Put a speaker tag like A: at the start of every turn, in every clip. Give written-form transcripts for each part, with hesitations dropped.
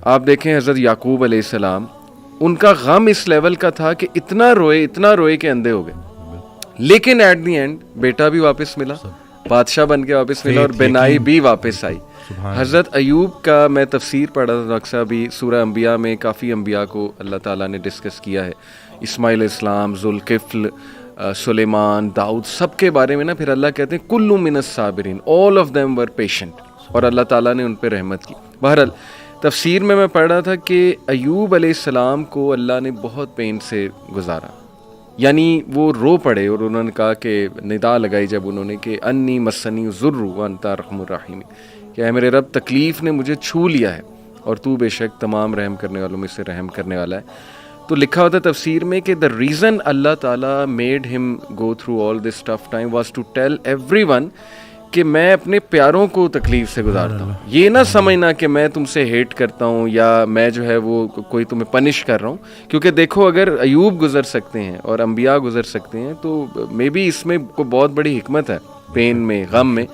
A: آپ دیکھیں حضرت یعقوب علیہ السلام، ان کا غم اس لیول کا تھا کہ اتنا روئے کہ اندھے ہو گئے، لیکن ایٹ دی اینڈ بیٹا بھی واپس ملا، بادشاہ بن کے واپس ملا، اور بینائی بھی واپس آئی. حضرت ایوب کا میں تفسیر پڑھا تھا ڈاکٹر صاحب، بھی سورہ انبیاء میں کافی انبیاء کو اللہ تعالیٰ نے ڈسکس کیا ہے، اسماعیل علیہ السلام، ذوالکفل، سلیمان، داؤد، سب کے بارے میں نا پھر اللہ کہتے ہیں کل من الصابرین، all of them were patient, اور اللہ تعالیٰ نے ان پہ رحمت کی. بہرحال تفسیر میں پڑھ رہا تھا کہ ایوب علیہ السلام کو اللہ نے بہت پین سے گزارا، یعنی وہ رو پڑے، اور انہوں نے کہا کہ ندا لگائی جب انہوں نے کہ انی مسنی الضر وانت ارحم الراحمین، کہ اے میرے رب تکلیف نے مجھے چھو لیا ہے اور تو بے شک تمام رحم کرنے والوں میں سے رحم کرنے والا ہے. تو لکھا ہوتا ہے تفسیر میں کہ دا ریزن اللہ تعالیٰ میڈ ہم go through all this tough time was to tell everyone کہ میں اپنے پیاروں کو تکلیف سے گزارتا ہوں. یہ نہ سمجھنا کہ میں تم سے ہیٹ کرتا ہوں یا میں جو ہے وہ کوئی تمہیں پنش کر رہا ہوں، کیونکہ دیکھو اگر ایوب گزر سکتے ہیں اور انبیاء گزر سکتے ہیں تو مے بی اس میں کوئی بہت بڑی حکمت ہے، پین میں، غم میں.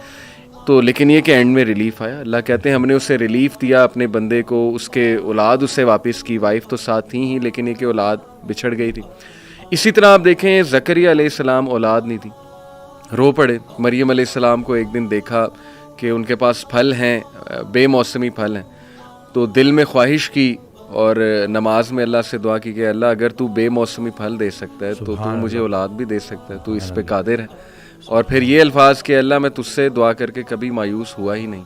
A: تو لیکن یہ کہ اینڈ میں ریلیف آیا. اللہ کہتے ہیں ہم نے اسے ریلیف دیا اپنے بندے کو، اس کے اولاد اسے واپس کی، وائف تو ساتھ تھی ہی لیکن یہ کہ اولاد بچھڑ گئی تھی. اسی طرح آپ دیکھیں زکریا علیہ السلام اولاد نہیں تھی، رو پڑے. مریم علیہ السلام کو ایک دن دیکھا کہ ان کے پاس پھل ہیں، بے موسمی پھل ہیں، تو دل میں خواہش کی اور نماز میں اللہ سے دعا کی کہ اللہ اگر تو بے موسمی پھل دے سکتا ہے تو تو مجھے اولاد بھی دے سکتا ہے، تو اس پہ قادر ہے. اور پھر یہ الفاظ کہ اللہ میں تجھ سے دعا کر کے کبھی مایوس ہوا ہی نہیں.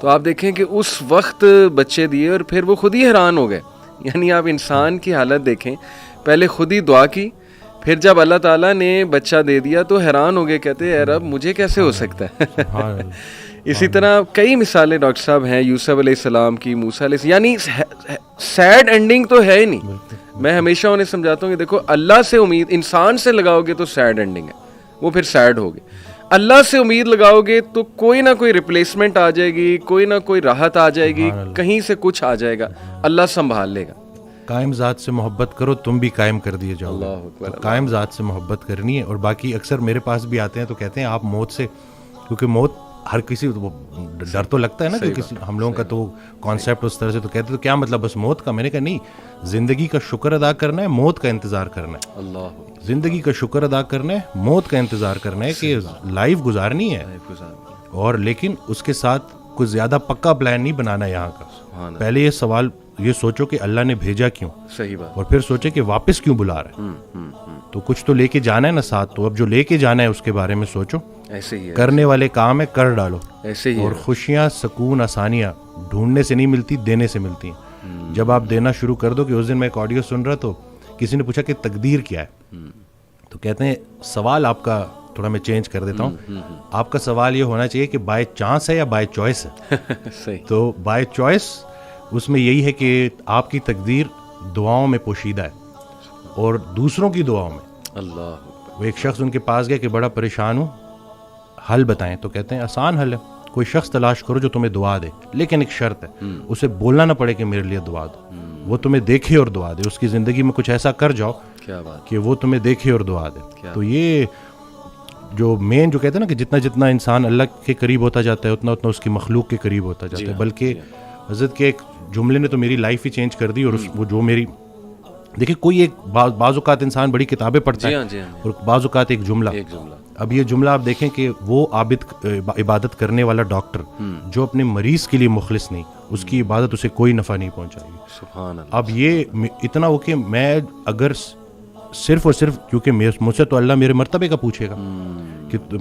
A: تو آپ دیکھیں کہ اس وقت بچے دیے اور پھر وہ خود ہی حیران ہو گئے. یعنی آپ انسان کی حالت دیکھیں، پہلے خود ہی دعا کی، پھر جب اللہ تعالیٰ نے بچہ دے دیا تو حیران ہو گئے، کہتے اے رب مجھے کیسے ہو سکتا ہے. اسی طرح کئی مثالیں ڈاکٹر صاحب ہیں، یوسف علیہ السلام کی، موسیٰ علیہ السلام، یعنی سیڈ اینڈنگ تو ہے ہی نہیں. میں ہمیشہ انہیں سمجھاتا ہوں کہ دیکھو اللہ سے امید انسان سے لگاؤ گے تو سیڈ اینڈنگ ہے، وہ پھر سیڈ ہوگی. اللہ سے امید لگاؤ گے تو کوئی نہ کوئی ریپلیسمنٹ آ جائے گی، کوئی نہ کوئی راحت آ جائے گی، کہیں سے کچھ آ جائے گا، اللہ سنبھال لے گا.
B: قائم ذات سے محبت کرو تم بھی قائم کر دیے جاؤ. قائم ذات سے محبت کرنی ہے. اور باقی اکثر میرے پاس بھی آتے ہیں تو کہتے ہیں آپ موت سے، کیونکہ موت ہر کسی ڈر تو لگتا ہے نا، کہ کسی ہم لوگوں کا تو کانسیپٹ اس طرح سے، تو کہتے تو کیا مطلب بس موت کا. میں نے کہا نہیں، زندگی کا شکر ادا کرنا ہے، موت کا انتظار کرنا ہے. اللہ زندگی کا شکر ادا کرنا ہے، موت کا انتظار کرنا ہے، کہ لائف گزارنی ہے. اور لیکن اس کے ساتھ کوئی زیادہ پکا پلان نہیں بنانا یہاں کا. پہلے یہ سوال یہ سوچو کہ اللہ نے بھیجا کیوں، صحیح بات، اور پھر سوچے کہ واپس کیوں بلا رہا ہے. تو کچھ تو لے کے جانا ہے نا ساتھ، تو اب جو لے کے جانا ہے اس کے بارے میں سوچو. ایسے ہی کرنے والے کام ہے کر ڈالو. ایسے ہی. اور خوشیاں، سکون، آسانیاں ڈھونڈنے سے نہیں ملتی، دینے سے ملتی ہیں. جب آپ دینا شروع کر دو. کہ اس دن میں ایک آڈیو سن رہا تو کسی نے پوچھا کہ تقدیر کیا ہے، تو کہتے ہیں سوال آپ کا تھوڑا میں چینج کر دیتا ہوں. آپ کا سوال یہ ہونا چاہیے کہ بائی چانس ہے یا بائی چوائس ہے. تو بائی چوائس اس میں یہی ہے کہ آپ کی تقدیر دعاؤں میں پوشیدہ ہے اور دوسروں کی دعاؤں میں. اللہ. وہ ایک شخص ان کے پاس گیا کہ بڑا پریشان ہوں، حل بتائیں. تو کہتے ہیں آسان حل ہے، کوئی شخص تلاش کرو جو تمہیں دعا دے، لیکن ایک شرط ہے، اسے بولنا نہ پڑے کہ میرے لیے دعا دو. وہ تمہیں دیکھے اور دعا دے. اس کی زندگی میں کچھ ایسا کر جاؤ کہ وہ تمہیں دیکھے اور دعا دے. تو یہ جو مین جو کہتے ہیں نا کہ جتنا جتنا انسان اللہ کے قریب ہوتا جاتا ہے اتنا اتنا اس کی مخلوق کے قریب ہوتا جاتا ہے. بلکہ حضرت کے ایک جملے نے تو میری لائف ہی چینج کر دی. اور وہ جو میری دیکھیں، کوئی ایک بعض اوقات انسان بڑی کتابیں پڑھتا ہے اور بعض اوقات ایک جملہ. اب یہ جملہ آپ دیکھیں کہ وہ عبادت کرنے والا ڈاکٹر جو اپنے مریض کے لیے مخلص نہیں، اس کی عبادت اسے کوئی نفع نہیں پہنچائے گی. سبحان اللہ. اب یہ اتنا ہو کہ میں اگر صرف اور صرف، کیونکہ مجھ سے تو اللہ میرے مرتبے کا پوچھے گا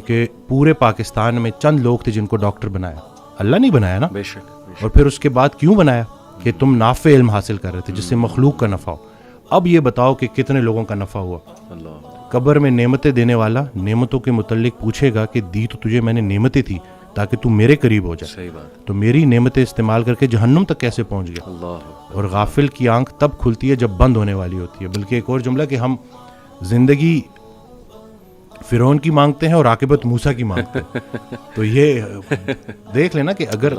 B: کہ پورے پاکستان میں چند لوگ تھے جن کو ڈاکٹر بنایا، اللہ نہیں بنایا نا. بے شک. اور پھر اس کے بعد کیوں بنایا؟ کہ تم نافع علم حاصل کر رہے تھے جس سے مخلوق کا نفع ہو. اب یہ بتاؤ کہ کتنے لوگوں کا نفع ہوا. قبر میں نعمتیں دینے والا نعمتوں کے متعلق پوچھے گا کہ دی تو تجھے میں نے نعمتیں تھی تاکہ تو میرے قریب ہو جائے، تو میری نعمتیں استعمال کر کے جہنم تک کیسے پہنچ گیا. اور غافل کی آنکھ تب کھلتی ہے جب بند ہونے والی ہوتی ہے. بلکہ ایک اور جملہ کہ ہم زندگی فرعون کی مانگتے ہیں اور عاقبت موسیٰ کی مانگتے ہیں. تو یہ دیکھ لینا کہ اگر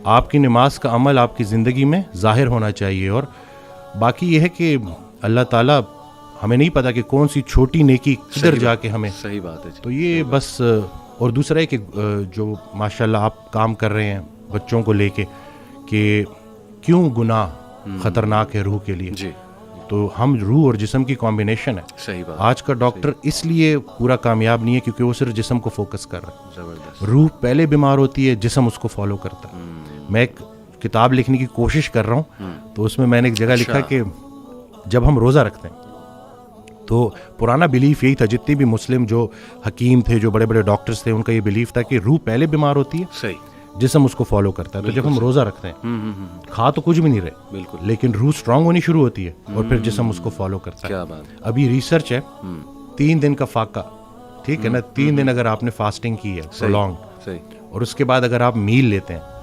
B: آپ کی نماز کا عمل آپ کی زندگی میں ظاہر ہونا چاہیے. اور باقی یہ ہے کہ اللہ تعالیٰ ہمیں نہیں پتا کہ کون سی چھوٹی نیکی کدھر جا کے ہمیں. صحیح بات ہے. تو یہ بس. اور دوسرا ہے کہ جو ماشاءاللہ آپ کام کر رہے ہیں بچوں کو لے کے، کہ کیوں گناہ خطرناک ہے روح کے لیے.
A: جی
B: تو ہم روح اور جسم کی کمبینیشن ہے.
A: صحیح بات.
B: آج کا ڈاکٹر اس لیے پورا کامیاب نہیں ہے کیونکہ وہ صرف جسم کو فوکس کر رہا ہے.
A: زبردست.
B: روح پہلے بیمار ہوتی ہے, جسم اس کو فالو کرتا ہے. میں ایک کتاب لکھنے کی کوشش کر رہا ہوں, تو اس میں میں نے ایک جگہ لکھا کہ جب ہم روزہ رکھتے ہیں تو پرانا بلیف یہی تھا, جتنے بھی مسلم جو حکیم تھے, جو بڑے بڑے ڈاکٹرز تھے, ان کا یہ بلیف تھا کہ روح پہلے بیمار ہوتی ہے,
A: صحیح,
B: جسم اس کو فالو کرتا ہے. تو جب ہم روزہ رکھتے ہیں کھا تو کچھ بھی نہیں رہے,
A: بالکل,
B: لیکن روح اسٹرانگ ہونی شروع ہوتی ہے اور پھر جسم اس کو فالو کرتا ہے.
A: کیا بات.
B: ابھی ریسرچ ہے 3 دن کا فاقہ, ٹھیک ہے نا, 3 دن اگر آپ نے فاسٹنگ کی ہے پرولونگ,
A: صحیح,
B: اور اس کے بعد اگر آپ میل لیتے ہیں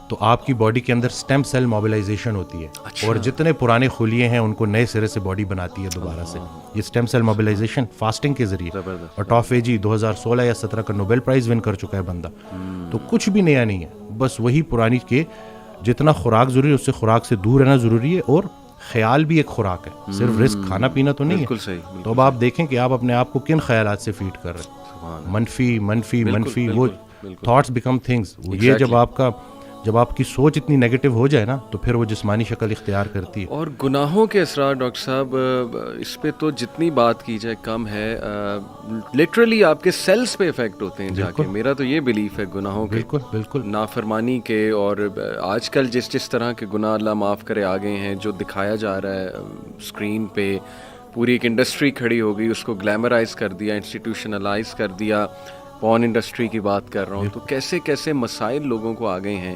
B: تو آپ کی باڈی کے اندر اسٹیم سیل موبلائزیشن ہوتی ہے, اور جتنے پرانے خلیے ہیں ان کو نئے سرے سے باڈی بناتی ہے دوبارہ سے. یہ اسٹیم سیل موبلائزیشن فاسٹنگ کے ذریعے. اور ٹافیجی 2016 یا 17 کا نوبل پرائز ون کر چکا ہے بندہ. تو کچھ بھی نیا نہیں ہے, بس وہی پرانی کے جتنا خوراک ضروری ہے اس سے خوراک سے دور رہنا ضروری ہے, اور خیال بھی ایک خوراک ہے, صرف رزق کھانا پینا تو نہیں ہے. تو اب آپ دیکھیں کہ آپ اپنے آپ کو کن خیالات سے فیڈ کر رہے ہیں. منفی منفی منفی, وہ تھاٹس بیکم تھنگس. یہ جب آپ کی سوچ اتنی نیگیٹو ہو جائے نا تو پھر وہ جسمانی شکل اختیار کرتی ہے.
A: اور گناہوں کے اثرات ڈاکٹر صاحب, اس پہ تو جتنی بات کی جائے کم ہے. لٹرلی آپ کے سیلز پہ افیکٹ ہوتے ہیں جا کے. میرا تو یہ بلیف ہے گناہوں کے,
B: بالکل بالکل,
A: نافرمانی کے. اور آج کل جس طرح کے گناہ اللہ معاف کرے آ گئے ہیں, جو دکھایا جا رہا ہے اسکرین پہ, پوری ایک انڈسٹری کھڑی ہو گئی, اس کو گلیمرائز کر دیا, انسٹیٹیوشنلائز کر دیا. پورن انڈسٹری کی بات کر رہا ہوں, تو کیسے کیسے مسائل لوگوں کو آ گئے ہیں.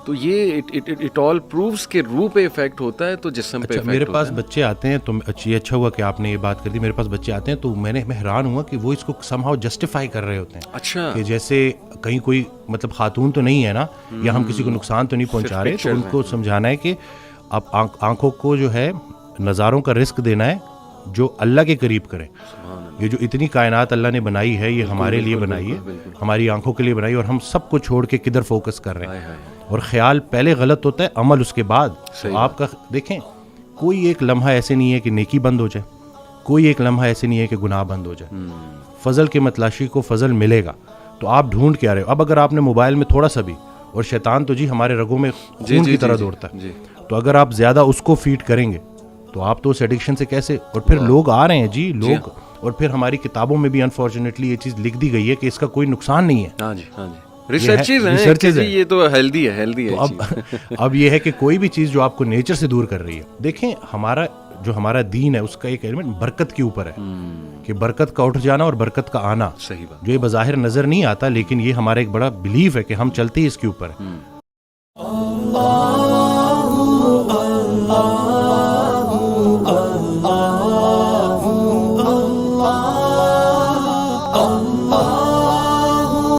A: تو یہ اٹ آل پرووز کہ روح پہ افیکٹ ہوتا ہے تو جسم پہ افیکٹ ہوتا ہے.
B: میرے پاس بچے آتے ہیں, تو اچھا ہوا کہ آپ نے یہ بات کر دی. میرے پاس بچے آتے ہیں تو میں حیران ہوا کہ وہ اس کو سم ہاؤ جسٹیفائی کر رہے ہوتے ہیں.
A: اچھا,
B: کہ جیسے کہیں کوئی مطلب خاتون تو نہیں ہے نا, یا ہم کسی کو نقصان تو نہیں پہنچا رہے, تو ان کو سمجھانا ہے کہ اب آنکھوں کو جو ہے نظاروں کا رزق دینا ہے جو اللہ کے قریب کریں. یہ جو اتنی کائنات اللہ نے بنائی ہے, یہ ہمارے لیے بنائی ہے, ہماری آنکھوں کے لیے بنائی ہے, اور ہم سب کو چھوڑ کے کدھر فوکس کر رہے ہیں. اور خیال پہلے غلط ہوتا ہے, عمل اس کے بعد. تو آپ کا دیکھیں, کوئی ایک لمحہ ایسے نہیں ہے کہ نیکی بند ہو جائے, کوئی ایک لمحہ ایسے نہیں ہے کہ گناہ بند ہو جائے. فضل کے متلاشی کو فضل ملے گا, تو آپ ڈھونڈ کے آ رہے ہو. اب اگر آپ نے موبائل میں تھوڑا سا بھی, اور شیطان تو جی ہمارے رگوں میں خون کی طرح دوڑتا ہے, تو اگر آپ زیادہ اس کو فیڈ کریں گے تو آپ تو اس ایڈکشن سے کیسے. اور پھر لوگ آ رہے ہیں جی, لوگ, اور پھر ہماری کتابوں میں بھی انفارچونیٹلی یہ چیز لکھ دی گئی ہے کہ اس کا کوئی نقصان نہیں ہے.
A: ہاں جی, ہاں جی, ریسرچز ہیں, یہ تو ہیلدی ہے.
B: اب یہ ہے کہ کوئی بھی چیز جو آپ کو نیچر سے دور کر رہی ہے. دیکھیں ہمارا دین ہے, اس کا ایک ایلیمنٹ برکت کے اوپر ہے, کہ برکت کا اٹھ جانا اور برکت کا آنا.
A: صحیح بات.
B: جو یہ بظاہر نظر نہیں آتا, لیکن یہ ہمارا ایک بڑا بلیف ہے کہ ہم چلتے ہی اس کے اوپر ہے.